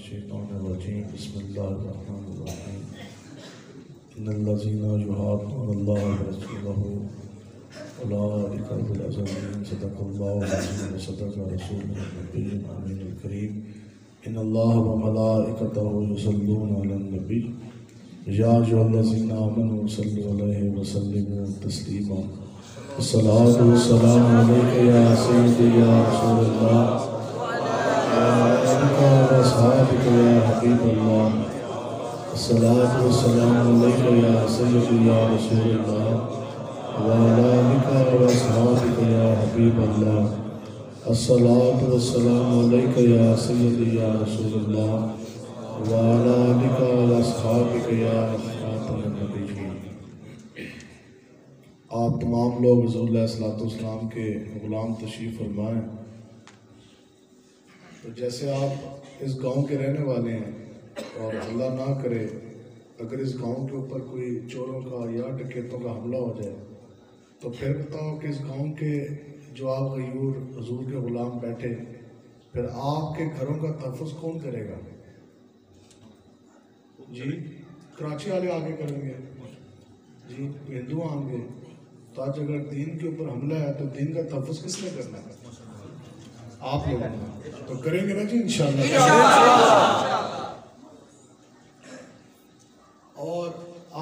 الشیطان الرجیم بسم اللہ الرحمن الرحیم ان الذین یحادون اللہ ورسولہ اولئک هم الأعزون صدق اللہ العظیم وصدق رسولہ النبی الامین الکریم ان اللہ وملائکتہ یصلون علی النبی یا ایھا الذین آمنوا صلوا علیہ وسلموا تسلیما الصلاۃ والسلام علیک یا سیدی یا رسول اللہ وأصحابك يا حبيب الله الصلاة والسلام عليك يا سيدي يا رسول الله وعلى آلك وأصحابك يا حبيب الله الصلاة والسلام عليك يا سيدي يا رسول الله وعلى آلك وأصحابك يا خاتم النبيين۔ آپ تمام لوگ حضور علیہ السلام کے غلام تشریف فرمائیں۔ تو جیسے آپ اس گاؤں کے رہنے والے ہیں اور اللہ نہ کرے اگر اس گاؤں کے اوپر کوئی چوروں کا یا ڈکیتوں کا حملہ ہو جائے تو پھر بتاؤ کہ اس گاؤں کے جو آپ غیور حضور کے غلام بیٹھے پھر آپ کے گھروں کا تحفظ کون کرے گا؟ جی کراچی والے آگے کریں گے، جی ہندو آئیں گے، تو آج اگر دین کے اوپر حملہ ہے تو دین کا تحفظ کس نے کرنا ہے؟ آپ لوگ تو کریں گے نا جی انشاءاللہ۔ اور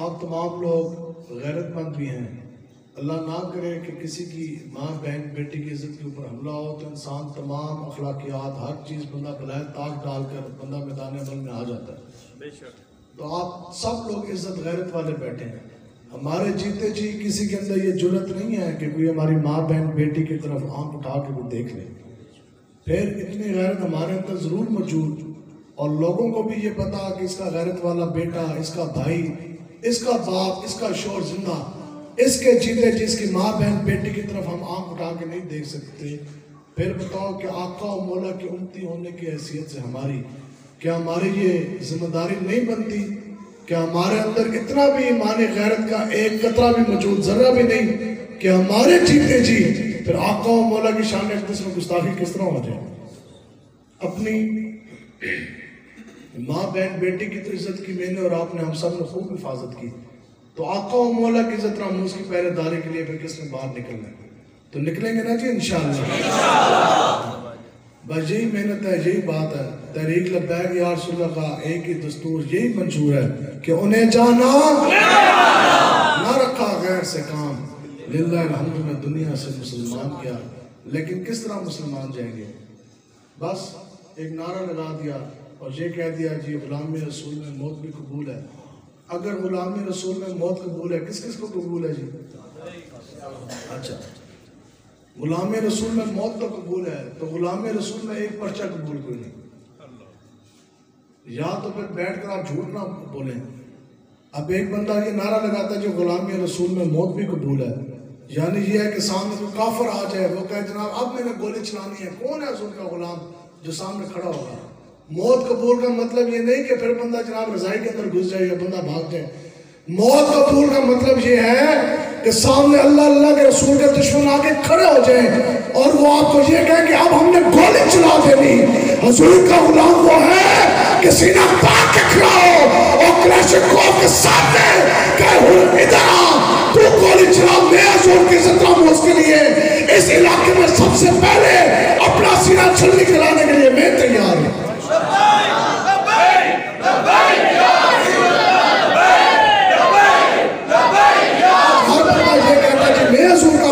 آپ تمام لوگ غیرت مند بھی ہیں، اللہ نہ کرے کہ کسی کی ماں بہن بیٹی کی عزت کے اوپر حملہ ہو تو انسان تمام اخلاقیات ہر چیز بندہ بلائے تاک ڈال کر بندہ میدان عمل میں آ جاتا ہے۔ تو آپ سب لوگ عزت غیرت والے بیٹھے ہیں، ہمارے جیتے جی کسی کے اندر یہ جرت نہیں ہے کہ کوئی ہماری ماں بہن بیٹی کی طرف آنکھ اٹھا کے وہ دیکھ لے۔ پھر اتنی غیرت ہمارے اندر ضرور موجود اور لوگوں کو بھی یہ پتا کہ اس کا غیرت والا بیٹا، اس کا بھائی، اس کا باپ، اس کا شوہر زندہ، اس کے جیتے جس کی ماں بہن بیٹی کی طرف ہم آنکھ اٹھا کے نہیں دیکھ سکتے۔ پھر بتاؤ کہ آقا و مولا کی امتی ہونے کی حیثیت سے ہماری کیا ہماری یہ ذمہ داری نہیں بنتی کہ ہمارے اندر اتنا بھی ایمان غیرت کا ایک قطرہ بھی موجود، ذرہ بھی نہیں کہ ہمارے جیتے جی پھر آقا و مولا کی شان اقدس میں گستاخی کس طرح ہو جائے؟ اپنی ماں بہن بیٹی کی تو عزت کی میں نے اور آپ نے ہم سب نے خوب حفاظت کی، تو آقا و مولا کی عزت ناموس کی پہرے داری کے لیے پھر کس نے باہر نکلنا ہے؟ تو نکلیں گے نا جی انشاءاللہ۔ بس یہی محنت ہے، یہی بات ہے۔ تحریک لبیک یا رسول اللہ کا ایک ہی دستور یہی منشور ہے کہ انہیں جانا نہ رکھا غیر سے کام، للہ الحمد میں دنیا سے مسلمان کیا، لیکن کس طرح مسلمان جائیں گے؟ بس ایک نعرہ لگا دیا اور یہ کہہ دیا جی غلام رسول میں موت بھی قبول ہے۔ اگر غلام رسول میں موت قبول ہے کس کس کو قبول ہے جی؟ اچھا غلام رسول میں موت تو قبول ہے تو غلام رسول میں ایک پرچہ قبول کوئی نہیں، یا تو پھر بیٹھ کر آپ جھوٹ نہ بولیں۔ اب ایک بندہ یہ نعرہ لگاتا ہے جو غلام رسول میں موت بھی قبول ہے، یعنی یہ ہے کہ سامنے کوئی کافر آ جائے وہ کہے جناب اب میں نے گولی چلانی ہے، کون ہے حضور کا غلام جو سامنے کھڑا ہوگا؟ موت قبول کا مطلب یہ نہیں کہ پھر بندہ جناب رضائی کے اندر گھس جائے یا بندہ بھاگ جائے۔ موت قبول کا مطلب یہ ہے کہ سامنے اللہ کے رسول کے دشمن آ کے کھڑے ہو جائیں اور وہ آپ کو یہ کہیں کہ اب ہم نے گولی چلا دینی۔ حضور کا غلام وہ ہے کہ سینہ پاک کے کھڑا ہو اور کلاشنکوف کے سامنے کہ ادھر آ تو گولی چلا، میں حضور کی عزت ناموس کے لیے اس علاقے میں سب سے پہلے اپنا سینہ چھلنی کرانے کے لیے میں تیار ہوں۔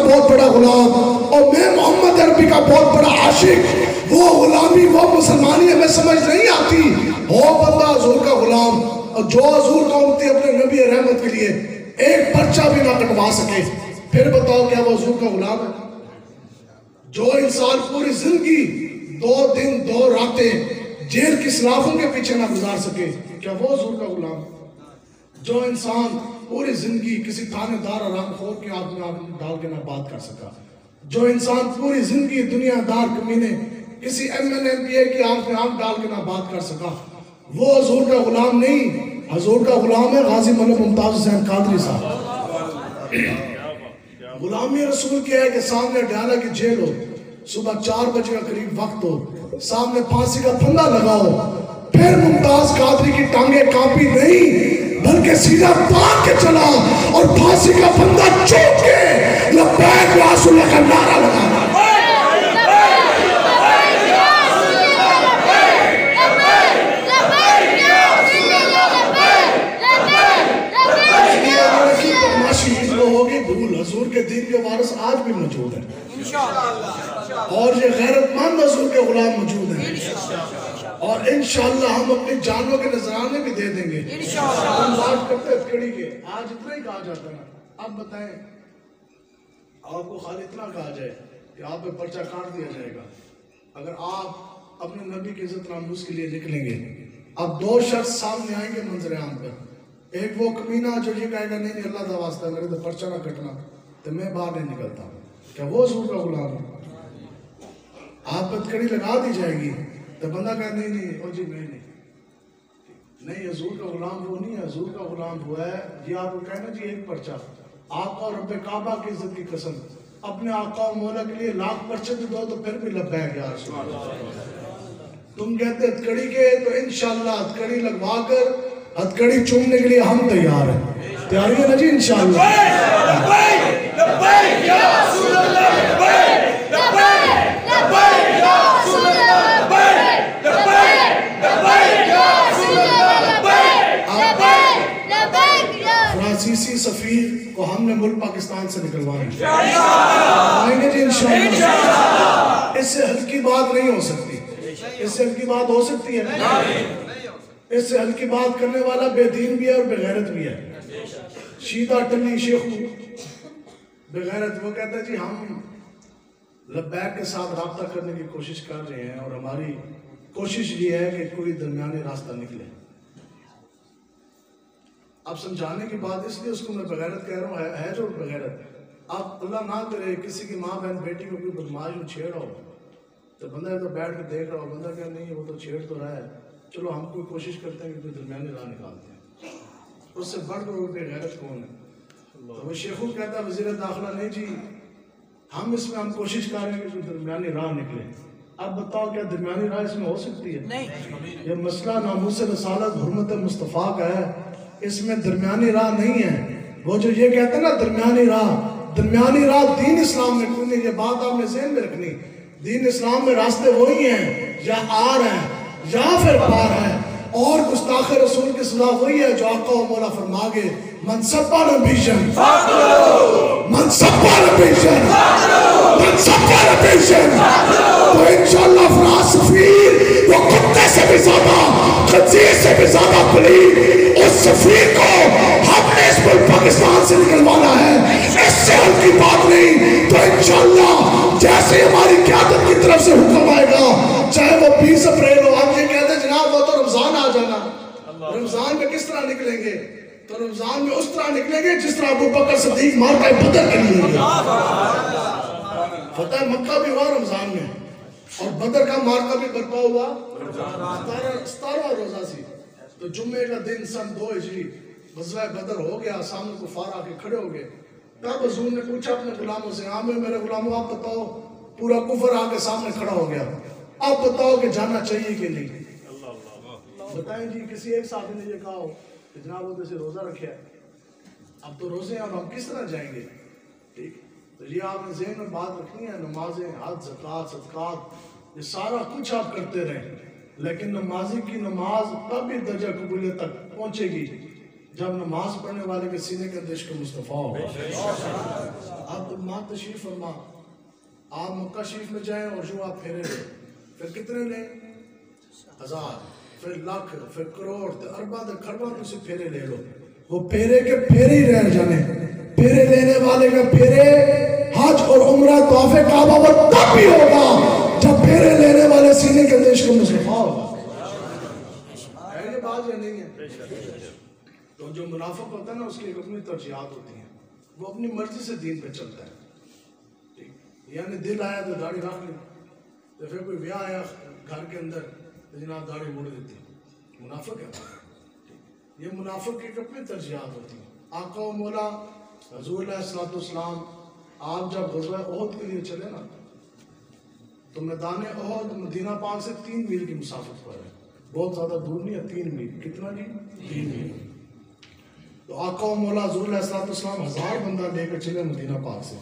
بہت بڑا غلام اور میں محمد عربی کا بہت بڑا عاشق، وہ غلامی وہ مسلمانی ہمیں سمجھ نہیں آتی۔ ہو بندہ حضور کا غلام اور جو حضور کا امتی اپنے نبی رحمت کے لیے ایک پرچہ بھی نہ کٹوا سکے، پھر بتاؤ کیا وہ حضور کا غلام ہے؟ جو انسان پوری زندگی 2 دن 2 راتیں جیل کی سلافوں کے پیچھے نہ گزار سکے، کیا وہ حضور کا غلام ہے؟ جو انسان پوری زندگی کسی تھانے دار آرام خور کے آنکھ میں ڈال کے نہ بات کر سکا، جو انسان پوری زندگی دنیا دار کمینے کسی ایم این ایم پی اے کی آنکھ میں آنکھ ڈال کے نہ بات کر سکا، وہ حضور کا غلام نہیں، حضور کا غلام ہے غازی ملک ممتاز حسین قادری صاحب۔ غلامی رسول کیا ہے کہ سامنے ڈھالا کی جیل ہو، صبح 4 بجے کا قریب وقت ہو، سامنے پھانسی کا پھندا لگاؤ، پھر ممتاز قادری کی ٹانگیں کانپی نہیں بلکہ سیدھا تان کے چلا اور پھانسی کا پھندا چوٹ کے لبیک یا رسول اللہ کا نعرہ لگا. حضور کے دین کے وارث آج بھی موجود ہیں اور یہ غیرت مند حضور کے غلام موجود ہیں اور انشاءاللہ ہم اپنی جانوں کے نذرانے بھی دے دیں گے. ہم بات کرتے ہیں ہتکڑی کے, آج اتنا ہی کہا جاتا ہے. اب بتائیں آپ کو خالی اتنا کہا جائے کہ آپ پہ پرچہ کاٹ دیا جائے گا اگر آپ اپنے نبی کی عزت ناموس کے لیے نکلیں گے. اب دو شخص سامنے آئیں گے منظر عام پر. ایک وہ کمینہ جو یہ کہے گا نہیں اللہ کا واسطہ میرے تو پرچہ نہ کٹنا تو میں باہر نہیں نکلتا. کیا وہ حضور کا غلام ہے؟ آپ پر ہتکڑی لگا دی جائے گی تو بندہ کہے نہیں او جی میں نہیں حضور کا غلام وہ نہیں ہے. حضور کا غلام وہ ہے یہ آپ کو کہنا جی ایک پرچہ آقا اور رب کعبہ کی عزت کی قسم اپنے آقا و مولا کے لیے لاکھ پرچے بھی دو تو پھر بھی لبیک یا رسول اللہ. تم کہتے ہتکڑی کے تو انشاءاللہ ہتکڑی لگوا کر ہتکڑی چومنے کے لیے ہم تیار ہیں. تیاری ہے نا جی انشاءاللہ. لبیک لبیک یا رسول اللہ, لبیک لبیک لبیک یا رسول اللہ, لبیک لبیک لبیک یا رسول اللہ, لبیک لبیک یا. فرانسیسی سفیر کو ہم نے ملک پاکستان سے نکلوانا آئیں گے جی انشاءاللہ. اس سے ہلکی بات نہیں ہو سکتی. اس سے ہلکی بات ہو سکتی ہے؟ اس سے ہلکی بات کرنے والا بے دین بھی ہے اور بے غیرت بھی ہے. شیدہ ٹلی شیخو بے غیرت وہ کہتا ہے جی ہم لبیک کے ساتھ رابطہ کرنے کی کوشش کر رہے ہیں اور ہماری کوشش یہ ہے کہ کوئی درمیانی راستہ نکلے. اب سمجھانے کی بات اس لیے اس کو میں بغیرت کہہ رہا ہوں, ہے جو بغیرت. اب اللہ نہ کرے کسی کی ماں بہن بیٹی کو کوئی بدماش میں چھیڑ ہو تو بندہ ادھر بیٹھ کے دیکھ رہا ہو, بندہ کہہ نہیں وہ تو چھیڑ تو رہا ہے, چلو ہم کوئی کوشش کرتے ہیں کہ کوئی درمیانی راہ نکالتے ہیں. اس سے بڑھ کر بے غیرت کون ہے؟ تو وہ شیخو کہتا ہے وزیر داخلہ نہیں جی ہم اس میں ہم کوشش کر رہے ہیں کہ کوئی درمیانی راہ نکلے. اب بتاؤ کیا درمیانی راہ اس میں ہو سکتی ہے؟ یہ مسئلہ ناموس رسالت حرمت مصطفیٰ کا ہے, اس میں درمیانی راہ نہیں ہے. وہ جو یہ کہتے ہیں نا درمیانی راہ دین اسلام میں کوئی نہیں. یہ بات آپ نے ذہن میں رکھنی. دین اسلام میں راستے وہی ہیں یا آر ہیں یا پھر پار ہیں, اور گستاخ رسول کی سزا وہی ہے جو آقا و مولا فرما گے من سبا نبیشن من سبا نبیشن من سبا نبیشن. تو انشاءاللہ فرانس سفیر وہ کتے سے بھی زیادہ خنزیر سے بھی زیادہ پلید, اس سفیر کو ہم نے اس ملک پاکستان سے نکلوانا ہے. اس سے ہلکی بات نہیں. تو انشاءاللہ جیسے ہماری قیادت کی طرف سے حکم آئے گا چاہے وہ 20 اپریل ہو, ہم یہ کہتے ہیں جناب وہ تو رمضان آ جانا. رمضان میں کس طرح نکلیں گے؟ تو رمضان میں اس طرح نکلیں گے جس طرح ابو بکر صدیق مارکہ بدر کے لیے گئے. فتح مکہ بھی ہوا رمضان میں اور بدر کا مارکہ بھی برپا ہوا 17 روزہ سی. تو جمعے کا دن سن 2 ہجری غزوہ بدر ہو گیا, سامنے کفار آ کے کھڑے ہو گئے. تب حضور نے پوچھا اپنے غلاموں سے, ہاں میرے غلاموں آپ بتاؤ, پورا کفر آ کے سامنے کھڑا ہو گیا, آپ بتاؤ کہ جانا چاہیے کہ نہیں؟ بتائیں جی کسی ایک صحابی نے یہ کہا ہو کہ جناب وہ جیسے روزہ رکھا ہے, اب تو روزے ہیں, اب ہم کس طرح جائیں گے؟ ٹھیک, تو یہ آپ نے ذہن میں بات رکھنی ہے. نمازیں, حج, زکوٰۃ, صدقات, یہ سارا کچھ آپ کرتے رہیں, لیکن نمازی کی نماز تب ہی درجہ قبولیت تک پہنچے گی جب نماز پڑھنے والے کے سینے کے اندر عشق مصطفیٰ ہوگا. آپ ماں تشریف فرما, آپ مکہ شریف میں جائیں اور جو آپ پھیرے لیں, پھر کتنے لیں؟ 1000, پھر لاکھ, پھر کروڑ, ارباں کھرباں سے پھیرے لے لو. وہ پھیرے کے پھیرے ہی رہ جانے. پھیرے لینے والے کا پھیرے حج اور عمرہ طواف کعبہ وہ تب بھی ہوگا جب پھیرے لینے والے سینے کے اندر عشق مصطفیٰ ہوگا. ہے یہ بات یا نہیں ہے؟ تو جو منافق ہوتا ہے نا اس کی اپنی ترجیحات ہوتی ہیں, وہ اپنی مرضی سے دین پہ چلتا ہے. یعنی دل آیا تو داڑھی رکھ لی, تو پھر کوئی بیاہ آیا گھر کے اندر تو جناب داڑھی موڑ دیتی. منافق ہے. یہ منافق کی اپنی ترجیحات ہوتی ہیں. آقا و مولا حضور علیہ السلام آپ جب غزوہ احد کے لیے چلے نا تو میدان احد مدینہ پاک سے 3 میل کی مسافت پر ہے. بہت زیادہ دور نہیں ہے، 3 میل. کتنا جی؟ 3 میل. تو آقا و مولا حضور علیہ السلام 1000 بندہ لے کر چلے مدینہ پاک سے.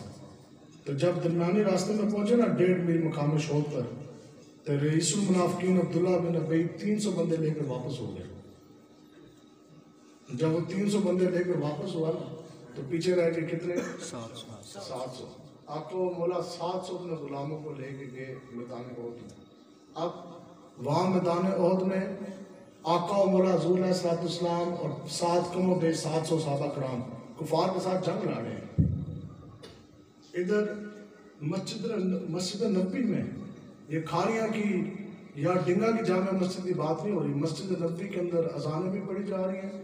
تو جب درمیانی راستے میں پہنچے نا 1.5 میل مقام شوق پر، تو رئیس المنافقین عبداللہ بن ابی 300 بندے لے کر واپس ہو گئے. جب وہ 300 بندے لے کر واپس ہوا نا تو پیچھے رہ کے کتنے؟ 700. آقا و مولا 700 اپنے غلاموں کو لے کے گئے میدان احد میں. اب وہاں میدان احد میں آقا و مولا حضور علیہ السلام اور 7 کم و بیش 700 صحابہ کرام کفار کے ساتھ جنگ لڑ رہے ہیں. ادھر مسجد نبوی میں یہ کھاریاں کی یا ڈنگا کی جامع مسجد کی بات نہیں ہو رہی. مسجد نبوی کے اندر اذانیں بھی پڑھی جا رہی ہیں،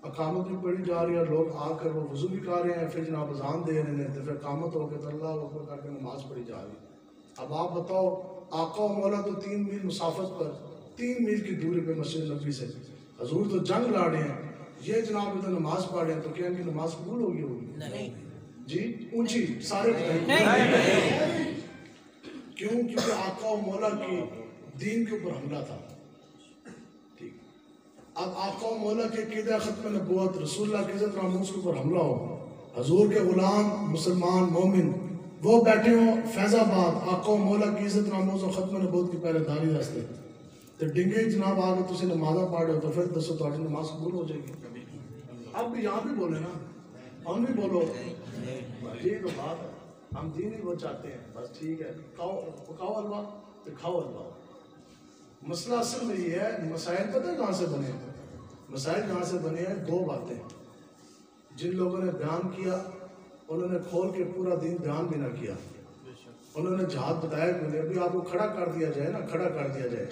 اقامت بھی پڑھی جا رہی ہے، لوگ آ کر وہ وضو بھی کر رہے ہیں، پھر جناب اذان دے رہے ہیں، پھر اقامت ہو کے تو اللہ اکبر کر کے نماز پڑھی جا رہی ہے. اب آپ بتاؤ، آقا و مولا تو 3 میل مسافت پر، 3 میل کی دوری پہ مسجد نبوی سے، حضور تو جنگ لڑ رہے ہیں، یہ جناب ادھر نماز پڑھ رہے ہیں، تو کیا ان کی نماز قبول ہوگی؟ نہیں جی. اونچی سارے بتائیں. کیوں؟ کیونکہ آقا و مولا کی دین کے اوپر حملہ تھا. ٹھیک. اب آقا و مولا کے عقیدہ ختم نبوت، رسول اللہ کی عزت ناموس کے اوپر حملہ ہو، حضور کے غلام مسلمان مومن وہ بیٹھے ہوں فیض آباد آقا و مولا کی عزت ناموس اور ختم نبوت کی پہلے داری راستے، تو ڈنگے جناب آگے تسی نمازہ پڑھ رہے ہو، تو پھر دسو تہاڈی نماز قبول ہو جائے گی؟ اب بھی یہاں بھی بولے نا، ہم بھی بولو یہ تو بات ہے، ہم دین ہی وہ چاہتے ہیں. بس ٹھیک ہے، پکاؤ حلوہ تو کھاؤ حلوہ. مسئلہ اصل میں یہ ہے، مسائل پتہ ہے کہاں سے بنے ہیں؟ مسائل کہاں سے بنے ہیں؟ 2 باتیں. جن لوگوں نے بیان کیا انہوں نے کھول کے پورا دین بیان بھی نہ کیا. انہوں نے جہاد بتایا کہ انہیں ابھی آپ کو کھڑا کر دیا جائے نا، کھڑا کر دیا جائے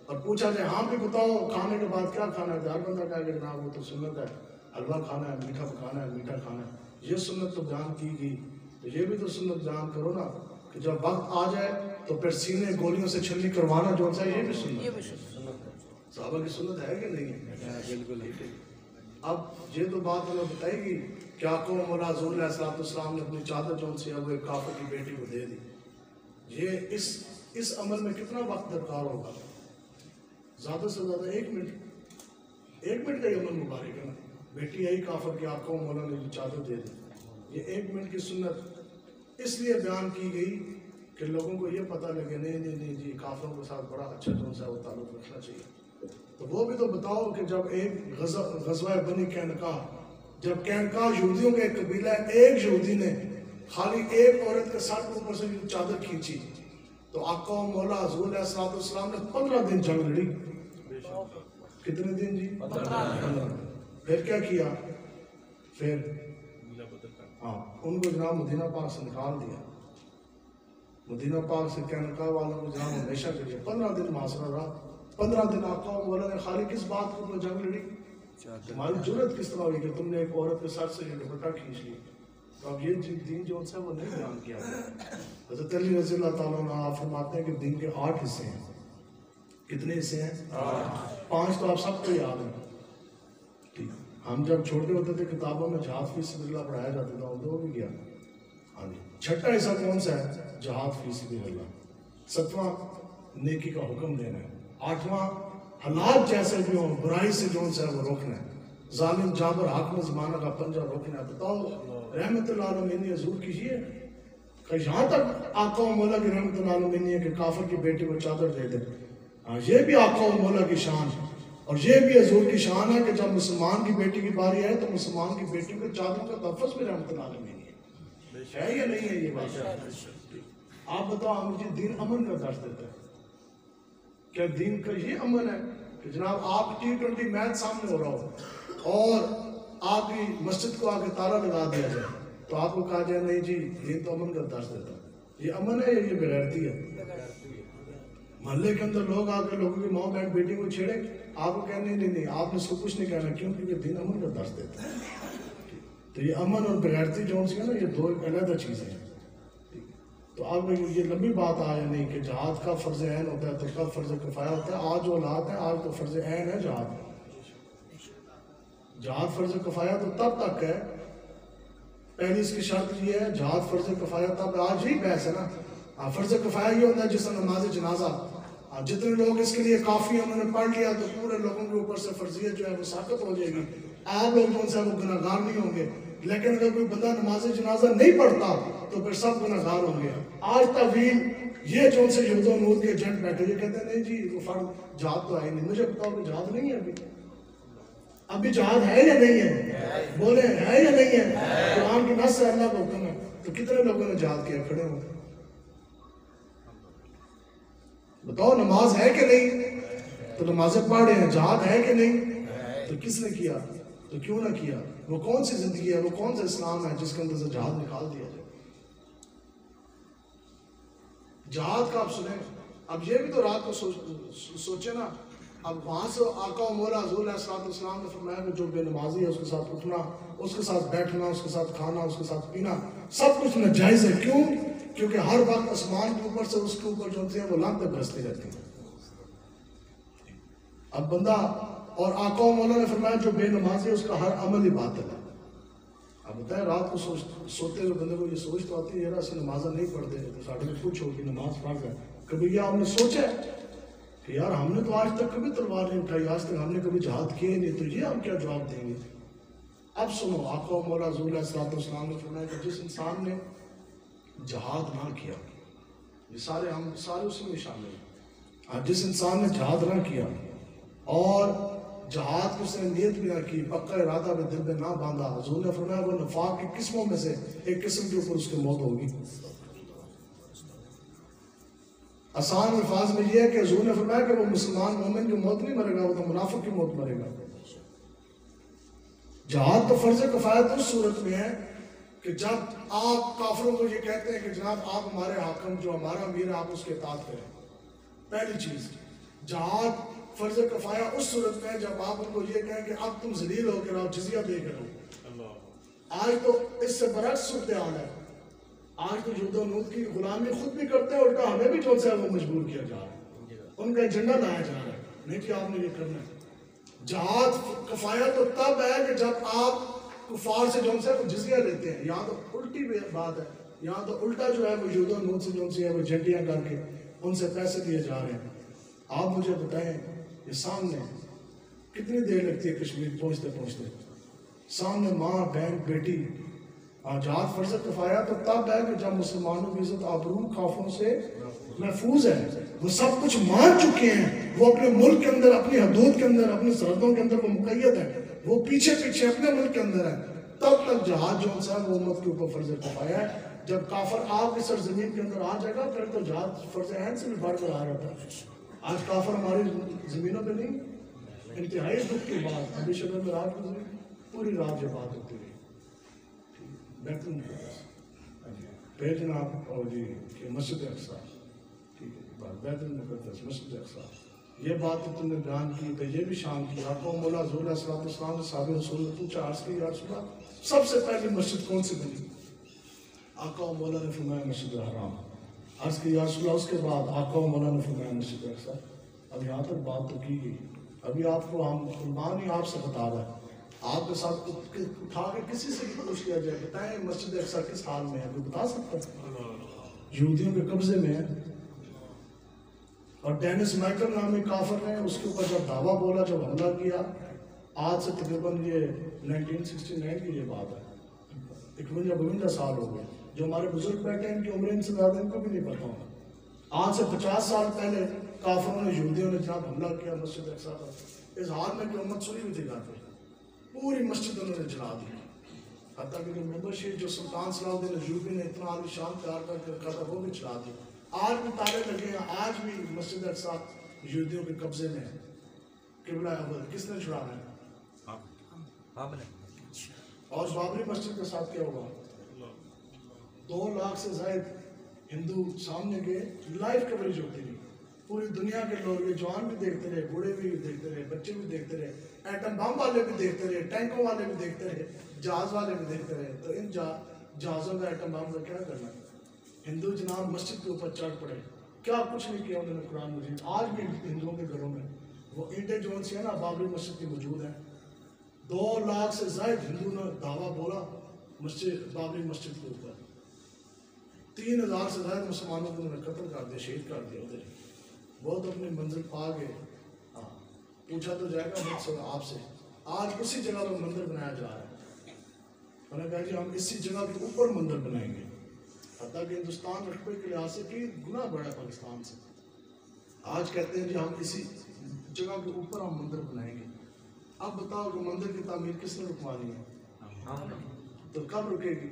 اور پوچھا جائے ہاں بھی بتاؤ کھانے کے بعد کیا کھانا ہے؟ ہر بندہ کہا کہ جناب وہ تو سنت ہے، حلوہ کھانا ہے، میٹھا پکانا ہے، میٹھا کھانا ہے. یہ سنت تو بیان کی گئی، تو یہ بھی تو سنت بیان کرو نا کہ جب وقت آ جائے تو پھر سینے گولیوں سے چھلنی کروانا جو ہے یہ بھی سنت ہے. صحابہ کی سنت ہے کہ نہیں ہے؟ بالکل. اب یہ تو بات انہوں نے بتائی گی کہ آقا و مولا حضور علیہ السلام نے اپنی چادر جو سے وہ ایک کافر کی بیٹی کو دے دی. یہ اس عمل میں کتنا وقت درکار ہوگا؟ زیادہ سے زیادہ 1 منٹ. 1 منٹ کا یہ عمل مبارک ہے نا. بیٹی آئی کافر کی، آقا و مولا نے جو چادر دے دی. یہ 1 منٹ کی سنت اس لیے بیان کی گئی کہ لوگوں کو یہ پتہ لگے نہیں جی کافروں کے ساتھ بڑا اچھا جو ہے وہ تعلق رکھنا چاہیے. تو وہ بھی تو بتاؤ کہ جب ایک غزوہ بنی قینقاع، جب قینقاع یہودیوں کا ایک قبیلہ ہے، ایک یہودی نے خالی ایک عورت کے سر کے اوپر سے چادر کھینچی تو آقا و مولا حضور علیہ السلام نے 15 دن جنگ لڑی. کتنے دن جی؟ 15. پھر کیا کیا؟ پھر ان کو جناب مدینہ پاک سے نکال دیا. مدینہ پاک سے قینقاع والوں کو جناب ہمیشہ کے لیے 15 دن محاصرہ رہا. 15 دن آقا و مولا نے خالی کس بات کو جنگ لڑی؟ تمہاری جرت کس طرح ہوئی کہ تم نے ایک عورت کے سر سے یہ دوپٹہ کھینچ لی؟ تو اب یہ دین جو ہے وہ نہیں بیان کیا گیا. حضرت علی رضی اللہ تعالیٰ عنہ فرماتے ہیں کہ دین کے 8 حصے ہیں. کتنے حصے ہیں؟ 5 تو آپ سب کو یاد ہیں. ہم جب چھوٹے ہوتے تھے کتابوں میں جہاد فی سبیل اللہ پڑھایا جاتا تھا، وہ بھی گیا. ہاں جی. 6واں حصہ کون سا ہے؟ جہاد فی سبیل اللہ. 7واں نیکی کا حکم دینا ہے. 8واں حالات جیسے بھی ہوں برائی سے جو ہے وہ روکنا ہے. ظالم جابر حاکم زمانہ کا پنجہ روکنا ہے. بتاؤ رحمت اللہ علیہ حضور کیجیے کہ یہاں تک آقا و مولا کی رحمت اللہ علیہ ہے کہ کافر کی بیٹی کو چادر دے دے. یہ بھی آقا و مولا کی شان ہے اور یہ بھی حضور کی شان ہے کہ جب مسلمان کی بیٹی کی باری آئے تو مسلمان کی بیٹی کو چادر کا تحفظ بھی رحمت اللہ علیہ ہے یا نہیں ہے؟ یہ بات آپ بتاؤ. ہم مجھے دین امن کا درس دیتا ہے. کیا دین کا یہ امن ہے کہ جناب آپ T20 میچ سامنے ہو رہا ہو اور آپ کی مسجد کو آگے تالا لگا دیا جائے تو آپ کو کہا جائے نہیں جی دین تو امن کا درس دیتا ہے؟ یہ امن ہے یا یہ بغیرتی ہے؟ محلے کے اندر لوگ آ کے لوگوں کی ماں بہن بیٹی کو چھیڑے، آپ کو کہنے نہیں آپ نے اس کو کچھ نہیں کہنا. کیوں؟ کیونکہ دین امن کا درس دیتا ہے. تو یہ امن اور بغیرتی جو ہے نا یہ 2 علیحدہ چیزیں ہیں. تو اب یہ لمبی بات آیا نہیں کہ جہاد کا فرض عین ہوتا ہے تو کب فرض کفایہ ہوتا ہے. آج جو حالات ہیں آج تو فرض عین ہے جہاد. جہاد فرض کفایہ تو تب تک ہے، پہلی اس کی شرط یہ ہے جہاد فرض کفایہ تب. آج ہی بحث ہے نا. فرض کفایہ یہ ہوتا ہے جس طرح نماز جنازہ جتنے لوگ اس کے لیے کافی ہیں انہوں نے پڑھ لیا تو پورے لوگوں کے اوپر سے فرضیت جو ہے وہ ساقط ہو جائے گی. آپ لوگ جو ہے وہ گناہ گار نہیں ہوں گے. لیکن اگر کوئی بندہ نماز جنازہ نہیں پڑھتا تو پھر سب گناہ گار ہوں گے. آج طویل یہ جو ان سے یہود و نور کے ایجنٹ بیٹھے یہ کہتے ہیں نہیں جی وہ فرض جہاد تو ہے نہیں. مجھے بتاؤ کہ جہاد نہیں ہے ابھی جہاد ہے یا نہیں ہے؟ بولے ہے یا نہیں ہے؟ قرآن کی نص ہے, اللہ کا حکم ہے. تو کتنے لوگوں نے جہاد کیا کھڑے ہو؟ بتاؤ نماز ہے کہ نہیں؟ تو نمازیں پڑھ رہے ہیں. جہاد ہے کہ نہیں؟ تو کس نے کیا؟ تو کیوں نہ کیا؟ وہ کون سی زندگی ہے, وہ کون سا اسلام ہے جس کے اندر سے جہاد نکال دیا جائے؟ جہاد کا آپ سنیں. اب یہ بھی تو رات کو سوچے نا. اب وہاں سے آقا و مولا حضور علیہ السلام نے فرمایا کہ جو بے نمازی ہے اس کے ساتھ اٹھنا, اس کے ساتھ بیٹھنا, اس کے ساتھ کھانا, اس کے ساتھ پینا سب کچھ ناجائز ہے. کیوں؟ کیونکہ ہر وقت آسمان کے اوپر سے اس کے اوپر جو ہوتے ہیں وہ لعنتیں برستی رہتی ہیں. اب بندہ اور آقا و مولا نے فرمایا جو بے نمازی ہے اس کا ہر عمل ہی باطل ہے. اب بتائیں رات کو سوتے ہوئے بندے کو یہ سوچ تو آتی ہے یار اسی نمازیں نہیں پڑھتے تو ساڑھے میں پوچھو کہ نماز پڑھ گئے. کبھی یہ آپ نے سوچا ہے کہ یار ہم نے تو آج تک کبھی تلوار نہیں اٹھائی, آج تک ہم نے کبھی جہاد کیے نہیں, تو یہ ہم کیا جواب دیں گے؟ اب سنو, آقا و مولا حضور علیہ السلام نے فرمایا کہ جس انسان نے جہاد نہ کیا, یہ ہم سارے اسی میں شامل ہیں. جس انسان نے جہاد نہ کیا اور جہاد کو اس نے نیت بھی نہ کی, پکا ارادہ بھی دل میں نہ باندھا, حضور نے فرمایا وہ نفاق کی قسموں میں سے ایک قسم کے اوپر اس کی موت ہوگی. آسان الفاظ میں یہ ہے کہ حضور نے فرمایا کہ وہ مسلمان مومن کی موت نہیں مرے گا, وہ تو منافق کی موت مرے گا. جہاد تو فرض کفایت اس صورت میں ہے کہ جب آپ کافروں کو یہ کہتے ہیں کہ جناب آپ ہمارے حاکم جو ہمارا امیر ہے آپ اس کے اطاعت کریں. پہلی چیز, جہاد فرض کفایہ اس صورت میں ہے جب آپ ان کو یہ کہیں کہ اب تم ذلیل ہو کے رہو, جزیہ دے کے رہو. آج تو اس سے برعکس صورتحال ہے. آج تو یہود و نور کی غلامی خود بھی کرتے ہیں, الٹا ہمیں بھی جو ہے وہ مجبور کیا جا رہا ہے, ان کا ایجنڈا لایا جا رہا ہے نہیں کہ آپ نے یہ کرنا ہے. جہاد کفایہ تو تب ہے کہ جب آپ کفار سے جو ہے وہ جزیہ لیتے ہیں. یہاں تو الٹی بات ہے, یہاں تو الٹا جو ہے وہ یہود و نور سے جو ہے وہ جھنڈیاں کر کے ان سے پیسے دیے جا رہے ہیں. آپ مجھے بتائیں یہ سامنے کتنی دیر لگتی ہے کشمیر پہنچتے پہنچتے؟ سامنے ماں بہن بیٹی. جہاد فرض کفایہ تو تب ہے کہ جب مسلمانوں کی عزت آبرو خوفوں سے محفوظ ہے, وہ سب کچھ مان چکے ہیں, وہ اپنے ملک کے اندر اپنی حدود کے اندر اپنی سرحدوں کے اندر وہ مقید ہے, وہ پیچھے پیچھے اپنے ملک کے اندر ہے. تب تک جہاد جو ہے وہ امت کے اوپر فرض کفایہ ہے. جب کافر آپ کی سرزمین کے اندر آ جائے گا پھر تو جہاد فرض عین سے بھی بڑھ کر آ رہا تھا. آج کافر ہماری زمینوں پہ نہیں. انتہائی دکھ کی بات, ابھی شہر میں رات گزری, پوری رات جو بات ہوتی رہی. بیت المقدس پھر جناب اور جی کہ مسجد اقصی, ٹھیک ہے, بیت المقدس مسجد اقصی, یہ بات تو تم نے بیان کی تو یہ بھی شان کی. آقا مولا حضور علیہ السلام نے صحابہ رسول نے پوچھا عرض کی یا رسول اللہ سب سے پہلی مسجد کون سی بنی؟ آقا مولا نے فرمایا مسجد الحرام. عرض کی یا رسول اللہ اس کے بعد آقا مولا نے فرمایا مسجد اقصی. اب یہاں تک بات تو کی گئی, ابھی آپ کو ہم قربان ہی آپ سے بتا رہا ہے. آپ کے ساتھ اٹھا کے کسی سے بھی پوچھ لیا جائے بتائیں مسجد اقصی کس حال میں ہے, کوئی بتا سکتا ہے؟ یہودیوں کے قبضے میں ہے. اور ڈینس مائیکل نامی کافر نے اس کے اوپر جب دعویٰ بولا, جب حملہ کیا, آج سے تقریباً یہ 1969 کی یہ بات ہے, 51 سال ہو گئے. جو ہمارے بزرگ بیٹھے ہیں ان کی عمریں ان سے زیادہ ان کو بھی نہیں پتا ہوگا. آج سے 50 سال پہلے کافروں نے یہودیوں نے جب حملہ کیا مسجد اقصی پر, اس حال میں کہ امت سنی ہوئی تھی گاتے, پوری مسجد انہوں نے جلا دی. حتیٰ کہ ممبر شریف جو سلطان صلاح الدین ایوبی نے اتنا عالی شان تیار کر کے رکھا تھا وہ بھی چلا دی. آج بھی تالے لگے ہیں, آج بھی مسجد اقصی یہودیوں کے قبضے میں ہے. قبلہ اول کس نے چھڑانا ہے؟ ہم نے. اور بابری مسجد کے ساتھ کیا ہوا؟ 2 لاکھ سے زائد ہندو سامنے گئے, لائیو کوریج ہوتی رہی. پوری دنیا کے لوگ, یہ جوان بھی دیکھتے رہے, بوڑھے بھی دیکھتے رہے, بچے بھی دیکھتے رہے, ایٹم بم والے بھی دیکھتے رہے, ٹینکوں والے بھی دیکھتے رہے, جہاز والے بھی دیکھتے رہے. تو ان جہازوں کا ایٹم بم کا کیا کرنا؟ ہندو جناب مسجد کے اوپر چڑھ پڑے, کیا کچھ نہیں کیا انہوں نے قرآن مجید. آج بھی ہندوؤں کے گھروں میں وہ اینٹیں جو سی ہیں نا بابری مسجد کی موجود ہیں. 2 لاکھ سے زائد ہندو نے دعویٰ بولا مسجد بابری مسجد کے اوپر. 3000 سے زائد مسلمانوں کو انہوں نے قتل کر دیا, شہید کر دیا ادھر. وہ تو اپنی منزل پا گئے. پوچھا تو جائے گا مجھ سے آپ سے, آج اسی جگہ پر مندر بنایا جا رہا ہے. میں نے کہا جی ہم اسی جگہ کے اوپر مندر بنائیں گے. حتیٰ کہ ہندوستان رقبے کے لحاظ سے کہ گناہ بڑا ہے پاکستان سے. آج کہتے ہیں جی ہم اسی جگہ کے اوپر ہم مندر بنائیں گے. اب بتاؤ کہ مندر کی تعمیر کس نے رکوانی ہے؟ تو کب رکے گی؟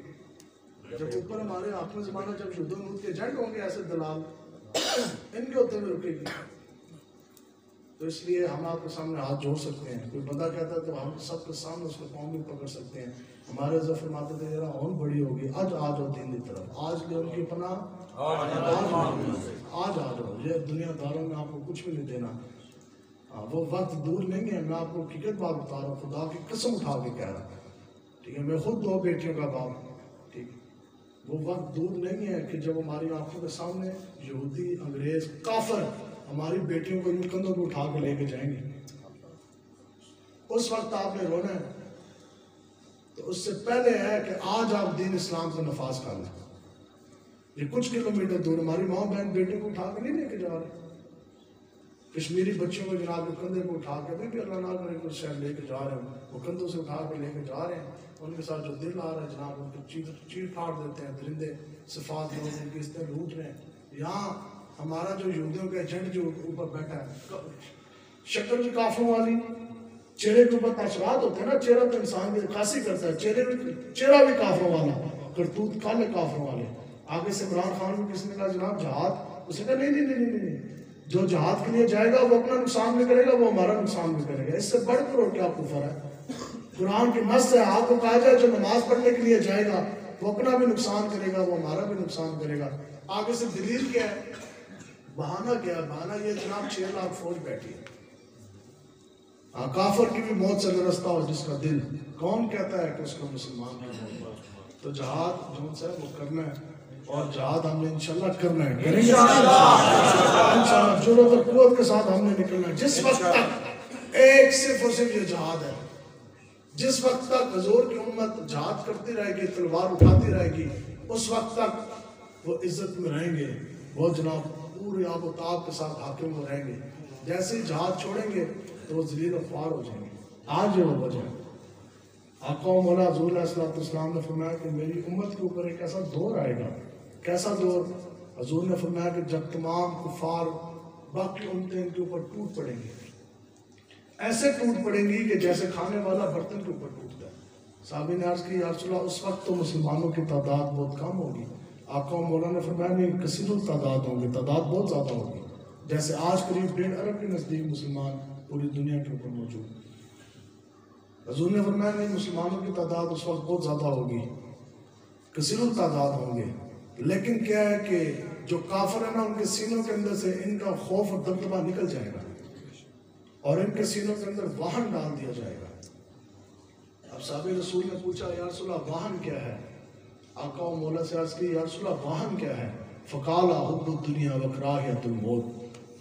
جب اوپر ہمارے آخری زمانہ جب شد و نور کے ایجنٹ ہوں گے ایسے دلال, ان کے ہوتے ہوئے رکے گی. تو اس لیے ہم آپ کے سامنے ہاتھ جوڑ سکتے ہیں. کوئی بندہ کہتا ہے تو ہم سب کے سامنے اس کو پاؤں بھی پکڑ سکتے ہیں. ہمارے ظفر فرماتے تھے ذرا اور بڑی ہوگی, آج آ جاؤ دین کی طرف, آج لے ان کی پناہ, آج آ جاؤ. یہ دنیا داروں میں آپ کو کچھ بھی نہیں دینا. وہ وقت دور نہیں ہے. میں آپ کو حقیقت بات بتا رہا ہوں, خدا کی قسم اٹھا کے کہہ رہا ہوں. ٹھیک ہے, میں خود 2 بیٹیوں کا باپ. ٹھیک, وہ وقت دور نہیں ہے کہ جب ہماری آنکھوں کے سامنے یہودی, انگریز, کافر ہماری بیٹیوں کو یوں کندھوں کو اٹھا کے لے کے جائیں گے. اس وقت آپ نے رونا ہے. تو اس سے پہلے ہے کہ آج آپ دین اسلام کا نفاذ کر لیں. یہ کچھ کلومیٹر دور ہماری ماں بہن بیٹے کو اٹھا کے نہیں لے کے جا رہے. کشمیری بچوں کو جناب کے کندھے کو اٹھا کے بھی اللہ نہ کرے کچھ شہر لے کے جا رہے ہیں, وہ کندھوں سے اٹھا کے لے کے جا رہے ہیں. ان کے ساتھ جو دل آ رہا ہے جناب ان کو چیر پھاڑ دیتے ہیں درندے, صفات لوگ ان کی اس طرح لوٹ رہے ہیں. یہاں ہمارا جو یہودیوں کا ایجنٹ جو اوپر بیٹھا ہے, شکل بھی کافروں والی, چہرے کے اوپر تاثرات ہوتے ہیں نا, چہرہ تو انسان کی عکاسی کرتا ہے, چہرہ بھی کافروں والا, کرتوت کالے کافروں والے. آگے سے عمران خان کو کس نے کہا جناب جہاد, اس نے کہا نہیں, جو جہاد کے لیے جائے گا وہ اپنا نقصان بھی کرے گا, وہ ہمارا نقصان بھی کرے گا. اس سے بڑھ کر اور کیا کفر ہے؟ قرآن کی نص ہے, آپ کو کہا جائے جو نماز پڑھنے کے لیے جائے گا وہ اپنا بھی نقصان کرے گا, وہ ہمارا بھی نقصان کرے گا. آگے سے دلیل کیا ہے, بہانہ کیا ہے؟ بہانہ یہ جناب 6 لاکھ فوج بیٹھی ہے. کافر کی بھی موت سے لرزتا ہو جس کا دل, کون کہتا ہے کہ اس کو مسلمان کی موت؟ تو جہاد جو ہے وہ کرنا ہے, اور جہاد ہم نے انشاءاللہ کرنا ہے, کریں گے انشاءاللہ جرأت اور قوت کے ساتھ ہم نے نکلنا ہے. جس وقت تک ایک صرف اور صرف یہ جہاد ہے, جس وقت تک حضور کی امت جہاد کرتی رہے گی, تلوار اٹھاتی رہے گی, اس وقت تک وہ عزت میں رہیں گے, وہ جناب پوری آب و تاب کے ساتھ حاکم میں رہیں گے. جیسے ہی جہاد چھوڑیں گے تو وہ ذلیل و خوار ہو جائیں گے. آج وہ وجہ ہے. آقا و مولا حضور علیہ السلام نے فرمایا کہ میری امت کے اوپر ایک ایسا دور آئے گا. کیسا دور؟ حضور نے فرمایا کہ جب تمام کفار باقی امتیں ان کے اوپر ٹوٹ پڑیں گی, ایسے ٹوٹ پڑیں گی کہ جیسے کھانے والا برتن کے اوپر ٹوٹتا ہے. صحابی نے عرض کی یا رسول اللہ اس وقت تو مسلمانوں کی تعداد بہت کم ہوگی. آقا و مولا نے فرمایا نہیں, کثیر التعداد ہوں گے, تعداد بہت زیادہ ہوگی. جیسے آج قریب 1.5 ارب کے نزدیک مسلمان پوری دنیا کے اوپر موجود. حضور نے فرمایا نہیں, مسلمانوں کی تعداد اس وقت بہت زیادہ ہوگی, کثیر التعداد ہوں گے. لیکن کیا ہے کہ جو کافر ہیں نا, ان کے سینوں کے اندر سے ان کا خوف اور دبدبہ نکل جائے گا, اور ان کے سینوں کے اندر واہن ڈال دیا جائے گا. اب صحابی رسول نے پوچھا یا رسول اللہ واہن کیا ہے؟ آقا و مولا سے عرض کی یا رسول اللہ واہن کیا ہے؟ فقالا حب الدنیا و کراہیت الموت.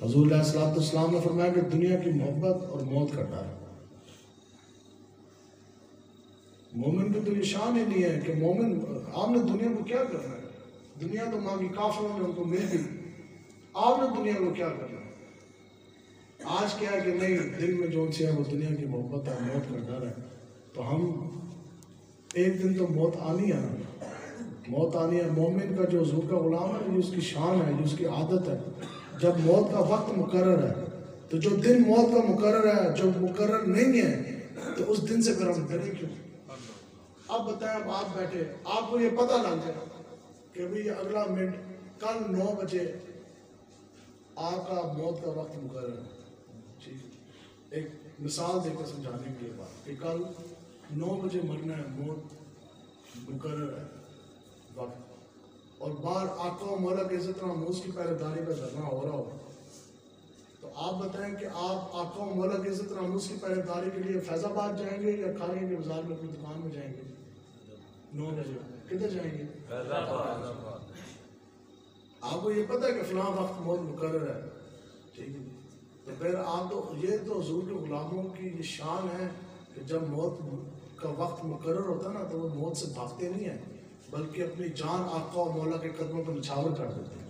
حضور علیہ السلام نے فرمایا کہ دنیا کی محبت اور موت کا ڈر. مومن کی تو یہ شان ہی نہیں ہے کہ مومن, آپ نے دنیا کو کیا کرنا ہے؟ دنیا تو مانگی کافروں نے ان کو مل گئی, آپ نے دنیا کو کیا کرنا ہے؟ آج کیا ہے کہ نہیں, دل میں جو سی ہے وہ دنیا کی محبت ہے, موت کا ڈر ہے. تو ہم ایک دن تو موت آنی ہے, موت آنی ہے. مومن کا جو حضور کا غلام ہے, جو اس کی شان ہے, جو اس کی عادت ہے, جب موت کا وقت مقرر ہے تو جو دن موت کا مقرر ہے, جو مقرر نہیں ہے, تو اس دن سے پھر ہم ڈریں کیوں؟ اب بتائیں, اب آپ بیٹھے, آپ کو یہ پتہ لگ جائے کہ بھئی اگلا منٹ کل 9 بجے آپ کا موت کا وقت مقرر ہے. ایک مثال دے کر سمجھانے کے لیے بات کہ کل 9 بجے مرنا ہے, موت مقرر ہے وقت, اور بار آقا و مولا کے عزت ناموز کی پہرے داری کا دھرنا ہو رہا ہو, تو آپ بتائیں کہ آپ آقا و مولا کے عزت ناموز کی پہرے داری کے لیے فیض آباد جائیں گے یا کھانے کے بازار میں اپنی دکان میں جائیں گے؟ 9 بجے کدھر جائیں گے؟ آپ کو یہ پتہ ہے کہ فلاں وقت موت مقرر ہے, ٹھیک ہے, تو پھر آپ تو یہ تو حضور کے غلاموں کی یہ شان ہے کہ جب موت کا وقت مقرر ہوتا ہے نا تو وہ موت سے بھاگتے نہیں ہیں, بلکہ اپنی جان آقا و مولا کے قدموں پر نچھاور کر دیتے ہیں.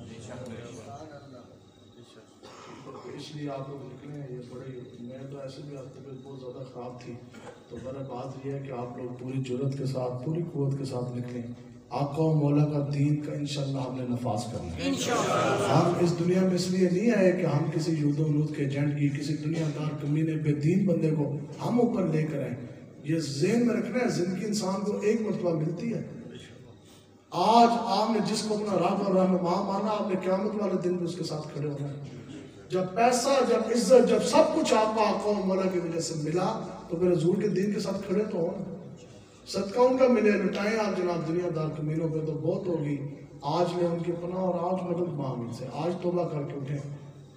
اس لیے آپ لوگ نکلے ہیں. یہ بڑی میں تو ایسے بھی آپ طبیعت بہت زیادہ خراب تھی, تو میرا بات یہ ہے کہ آپ لوگ پوری جرت کے ساتھ پوری قوت کے ساتھ نکلیں. آقا و مولا کا دین کا انشاءاللہ ہم نے نفاذ کرنا ہے. ہم اس دنیا میں اس لیے نہیں آئے کہ ہم کسی یود و نود کے ایجنٹ کی, کسی دنیا دار کمینے بے دین بندے کو ہم اوپر لے کر آئیں. یہ ذہن میں رکھنا ہے, زندگی انسان کو ایک مرتبہ ملتی ہے. آج آپ نے جس کو اپنا رب اور رہنما مانا, آپ نے قیامت والے دن میں اس کے ساتھ کھڑے ہونا ہے. جب پیسہ, جب عزت, جب سب کچھ آپ کو آقا و مولا کی وجہ سے ملا, تو پھر حضور کے دین کے ساتھ کھڑے تو ہو. صدقہ ان کا ملے, لٹائیں آپ جناب دنیا دار کمینوں پہ تو بہت ہوگی. آج لے ان کی پناہ اور آج مدد مانگ ان سے, آج توبہ کر کے اٹھیں.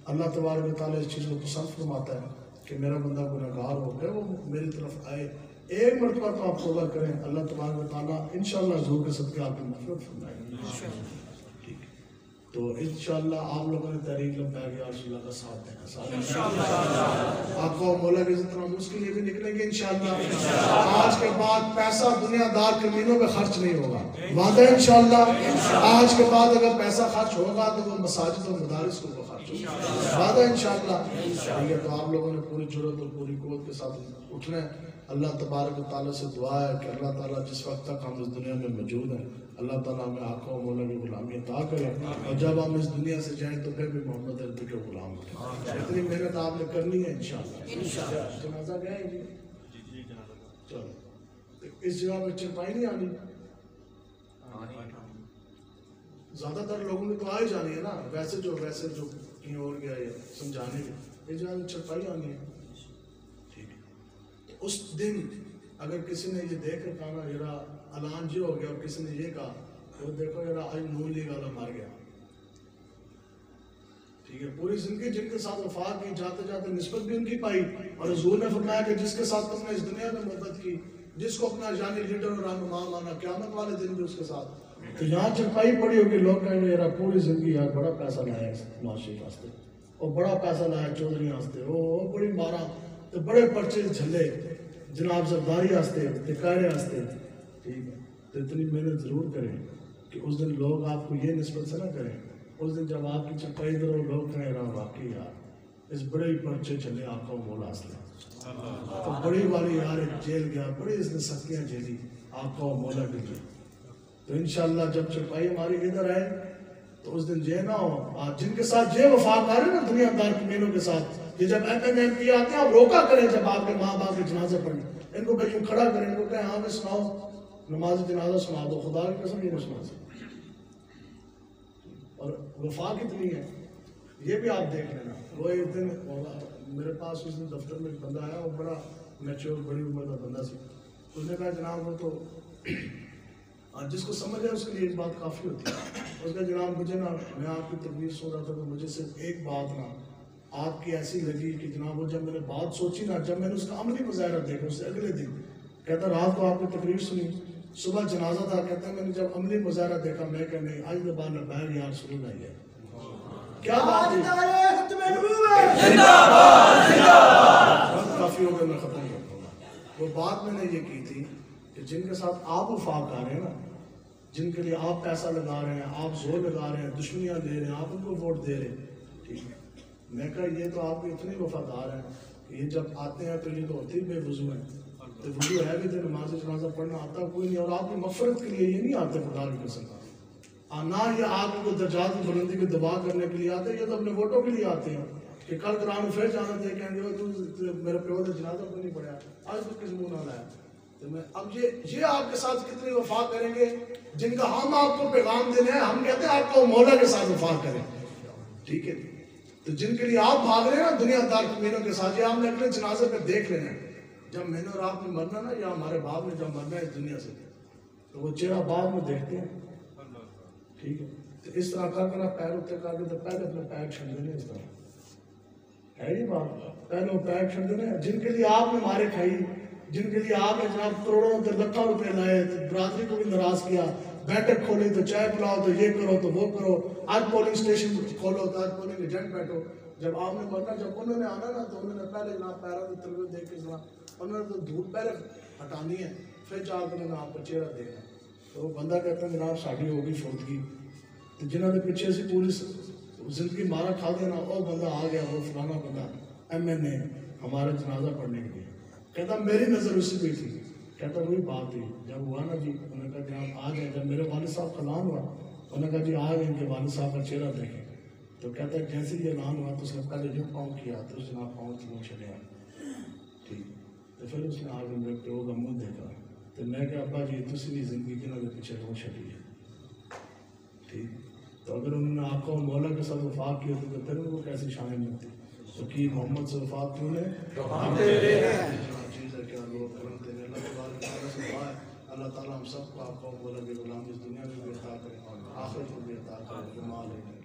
اللہ تبارک و تعالیٰ اس چیز کو پسند فرماتا ہے کہ میرا بندہ گنہگار ہو گئے, وہ میری طرف آئے. ایک مرتبہ تو آپ توبہ کریں, اللہ تبارک و تعالیٰ انشاءاللہ حضور کے صدقے آپ کی مغفرت فرمائے گا. ٹھیک ہے, تو انشاءاللہ آپ لوگوں نے تحریک لبیک یا رسول اللہ کا ساتھ دینا. آقا و مولا کی عزت نام اس کے لیے بھی نکلیں گے انشاءاللہ. آج کے بعد پیسہ دنیا دار کمینوں پہ خرچ نہیں ہوگا, وعدہ انشاءاللہ. آج کے بعد اگر پیسہ خرچ ہوگا تو وہ مساجد و مدارس کو خرچ ہوگا, وعدہ انشاءاللہ. ٹھیک ہے, تو آپ لوگوں نے پوری جرات اور پوری قوت کے ساتھ اٹھنا ہے. اللہ تبارک و تعالیٰ سے دعا ہے کہ اللہ تعالیٰ جس وقت تک ہم اس دنیا میں موجود ہیں, اللہ تعالیٰ ہمیں آقا و مولا کی غلامی عطا کرے, اور جب ہم اس دنیا سے جائیں تو پھر بھی محمد عربی کے غلام ہیں. اتنی محنت آپ نے کرنی ہے انشاءاللہ. جنازہ گئے جی, چلو اس جگہ میں چرپائی نہیں آنی, زیادہ تر لوگوں نے تو آ ہی جانی ہے نا, ویسے جو کہیں اور گیا ہے سمجھانے میں, اس جگہ میں چرپائی آنی ہے. اس دن اگر کسی نے یہ دیکھ کر کہا نا یرا اعلان جو ہو گیا, اور کسی نے یہ کہا تو دیکھو یرا آج نون لیگ والا مر گیا. ٹھیک ہے, پوری زندگی جن کے ساتھ وفا کی, جاتے جاتے نسبت بھی ان کی پائی, اور حضور نے فرمایا کہ جس کے ساتھ تم نے اس دنیا میں محبت کی, جس کو اپنا جانی لیڈر اور رہنما مانا, قیامت والے دن بھی اس کے ساتھ. تو یہاں چرپائی پڑی ہوگی, لوگ کہیں گے یرا پوری زندگی یار بڑا پیسہ لایا نواز شریف واسطے, اور بڑا پیسہ لایا چودھری واسطے, وہ بڑی مارا تو بڑے پرچے جھلے جناب زرداری واسطے, تکارے واسطے. ٹھیک ہے, تو اتنی محنت ضرور کریں کہ اس دن لوگ آپ کو یہ نسبت سے نہ کریں. اس دن جب آپ کی چپائی ادھر ہو, لوگ کہیں رہا واقعی یار اس بڑے پرچے چلے آقا و مولا سے, تو بڑی والی یار جیل گیا, بڑی اس نے سختیاں جھیلی آقا و مولا کے لیے. تو انشاءاللہ جب چپائی ہماری ادھر آئے تو اس دن یہ نہ ہو, جن کے ساتھ یہ وفادار ہے نا دنیا دار کمینوں کے ساتھ, یہ جب ایم پی آتے ہیں آپ روکا کریں, جب آپ کے ماں باپ کے جنازے پڑھیں ان کو کہیں کھڑا کریں, ان کو کہیں ہاں میں سناؤ نماز جنازہ سنا دو, خدا کی قسم یہ نہیں سنا سکتے. اور وفا کتنی ہے یہ بھی آپ دیکھ لینا. وہ ایک دن میرے پاس اس دن دفتر میں ایک بندہ آیا, وہ بڑا میچور بڑی عمر کا بندہ سی. اس نے کہا جناب وہ تو جس کو سمجھ ہے اس کے لیے ایک بات کافی ہوتی ہے. اس کا جناب مجھے نا, میں آپ کی تقریر سن رہا تھا تو مجھے صرف ایک بات نا آپ کی ایسی لگی کہ جناب وہ جب میں نے بات سوچی نا, جب میں نے اس کا عملی مظاہرہ دیکھا اس سے اگلے دن, کہتا رات کو آپ کی تقریر سنی, صبح جنازہ تھا, کہتا ہے میں نے جب عملی مظاہرہ دیکھا میں کہ نہیں آج تو بار لبیک یا رسول اللہ ہے. کیا بات ہے, کافی ہو گیا, میں ختم کرتا ہوں. وہ بات میں نے یہ کی تھی کہ جن کے ساتھ آپ وفا کر رہے ہیں نا, جن کے لیے آپ پیسہ لگا رہے ہیں, آپ زور لگا رہے ہیں, دشمنیاں دے رہے ہیں, آپ ان کو ووٹ دے رہے ہیں, ٹھیک ہے, میں کہا یہ تو آپ کے اتنے وفادار ہیں کہ یہ جب آتے ہیں تو یہ تو ہوتے ہی بے وضو ہیں, تو وضو ہے بھی تو نماز جنازہ پڑھنا آتا کوئی نہیں, اور آپ کی مغفرت کے لیے یہ نہیں آتے خدا کی قسم, نہ یہ آپ کو درجات کی بلندی کی دعا کرنے کے لیے آتے ہیں, یہ تو اپنے ووٹوں کے لیے آتے ہیں کہ کل قرآن پھر جانا تھے, کہیں گے تو میرے پیو نے جنازہ کو نہیں پڑھا, آج تو کس منہ نہ لایا. تو میں اب یہ آپ کے ساتھ کتنی وفا کریں گے جن کا ہم آپ کو پیغام دینے ہیں, ہم کہتے ہیں آپ کو مولا کے ساتھ وفا کریں. ٹھیک ہے, تو جن کے لیے آپ بھاگ رہے ہیں نا دنیا دار کمینوں کے ساتھ, یہ ہم نے اپنے جنازے پہ دیکھ لینا ہے. جب میں نے اور آپ نے مرنا نا, یا ہمارے باپ نے جب مرنا ہے اس دنیا سے, تو وہ چہرہ بعد میں دیکھتے ہیں. ٹھیک ہے, تو اس طرح کر کے پیر اتنے کر کے تو پہلے اپنے پیر چھڑ دینے, اس طرح ہے یہ بات, پہلے وہ پیر چھڑ دینے. جن کے لیے آپ نے مارے کھائی, جن کے لیے آپ نے جناب کروڑوں تو لکھوں روپے لائے, تو برادری کو بھی ناراض کیا, بیٹھک کھولی تو چائے پلاؤ تو یہ کرو تو وہ کرو, آج پولنگ اسٹیشن کھولو تو آج پولنگ ایجنٹ بیٹھو. جب آپ نے مرنا, جب انہوں نے آنا نا, تو انہوں نے پہلے جناب پیروں کی تلویز دیکھ کے جناب انہوں نے تو دھوپ پہلے ہٹانی ہے, پھر جا کے انہوں نے آپ کا چہرہ دیکھنا. تو وہ بندہ کہتا ہے جناب ساڑھی ہوگی فوتگی, تو جنہوں نے پیچھے سے پوری زندگی مارا کھا دینا، او بندہ آ گیا، وہ فلانا بندہ MNA ہمارے جنازہ پڑھنے کے لیے، کہتا میری نظر اسی پہ تھی، کہتا وہی بات تھی جب ہوا نا جی، انہوں نے کہا کہ آپ آ جائیں، جب میرے والد صاحب کا اعلان ہوا انہوں نے کہا جی آ گئے ان کے والد صاحب کا چہرہ دیکھیں، تو کہتا ہے جیسے یہ اعلان ہوا تو اس نے پہلے جو پاؤں کیا تو اس نے پاؤں تلوں چلے آئے، ٹھیک، تو پھر اس نے آگے میرے پیو کا منہ دیکھا، تو میں کہ ابا جی تسی بھی زندگی کے نہ پیچھے رو چلی ہے، ٹھیک، تو اگر انہوں نے آقا و مولا کے ساتھ وفاق کیا تو پھر ان کو کیسی شانیں ملتی، تو کی محمد سے وفاق کیوں نے چیز ہے کہ لوگ کرم تیرے اللہ تبارک تعالیٰ سے دعا ہے اللہ تعالیٰ ہم سب کو آقا و مولا کی غلامی اس دنیا میں بھی عطا کرے، آخرت میں بھی عطا کرے، جمال ہے